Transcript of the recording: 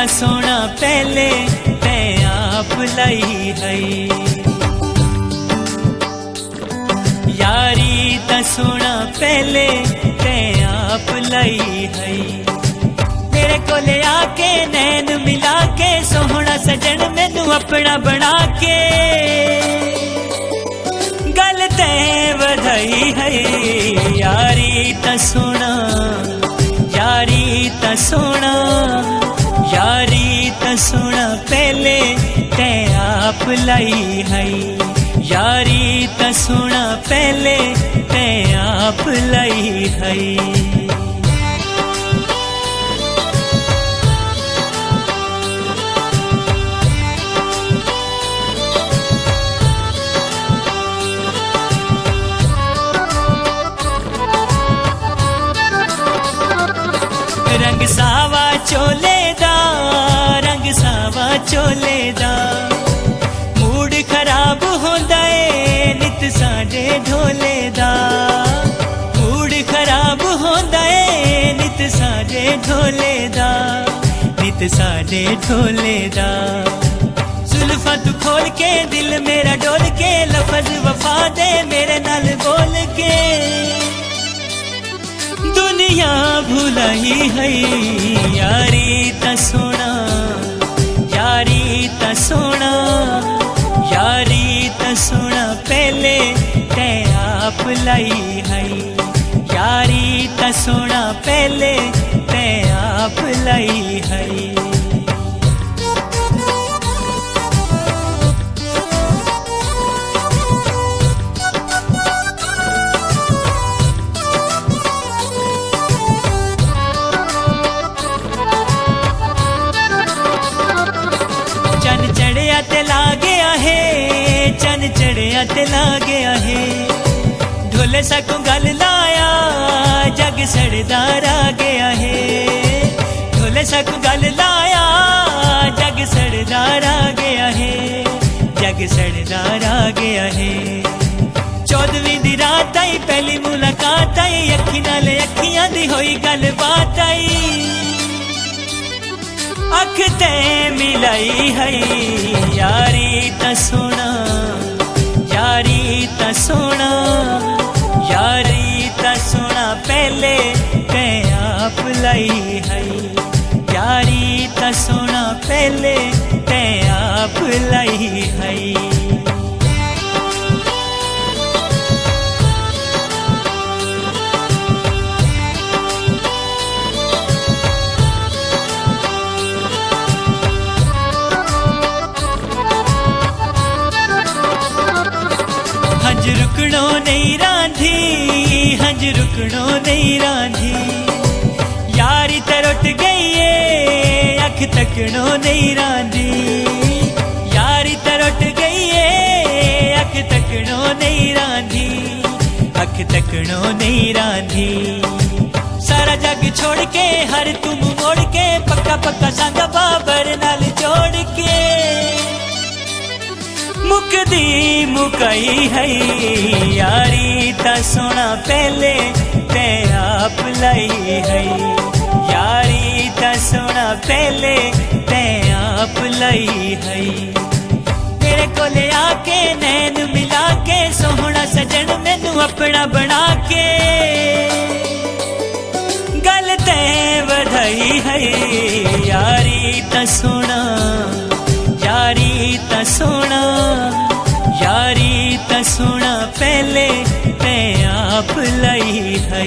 सोना पहले ते आप लाई है। यारी ता सोना पहले ते आप लाई है। मेरे कोले आके नैन मिला के सोहना सजन मैनू अपना बना के गल ते वधाई है। यारी ता सोना, यारी ता सोना, यारी ता सोना पहले ते आप लाई है। यारी ता सोना पहले ते आप लाई है। रंग सावा चोले दा, रंग सावा चोले दा, मूड खराब होंदा है नित साडे ढोले दा। मूड खराब होंदा है नित साडे ढोले दा, नित साडे ढोले दा। जुल्फां तू खोल के दिल मेरा डोल के लफज वफा दे मेरे नाल बोल के दुनिया भुलाई है। यारी ता सोना, यारी ता सोना, यारी ता सोना पहले ते आप लाई है। यारी ता सोना पहले ते आप लाई है। चन चढ़िया ते ला गया है, चन चढ़िया ते ला गया है। ढोले सकूं गल लाया जग सड़दार आ गया है। ढोले सकूं गल लाया जग सड़दार आ गया है। जग सड़दार आ गया है। 14वीं दी रात आई पहली मुलाकात आई, अखी नाल अखियां दी होई गल बात आई। अख ते मिलाई है। यारी ता सोना, यारी ता सोना, यारी ता सोना पहले ते आप लाई है। यारी ता सोना पहले ते आप लाई है। हंज रुकणो नहीं रांधी, हंज रुकणो नहीं रांधी। यारी तरट गई है अख तकणो नहीं रांधी। यारी तरट गई है अख तकणो नहीं रांधी। अख तकणो नहीं रांधी। सारा जग छोड़ के हर तुम मोड़ के पक्का पक्का संग बाबर नाल जोड़ के मुकदी मुकाई है। यारी ता सोना पहले ते आप लाई है। यारी ता सोना पहले ते आप लाई है। मेरे कोले आके नैन मिला के सोहना सजन मैनू अपना बना के गल ते वधाई है। यारी ता सोना, यारी ता सोना, यारी ता सोना पहले ते आप लाई है।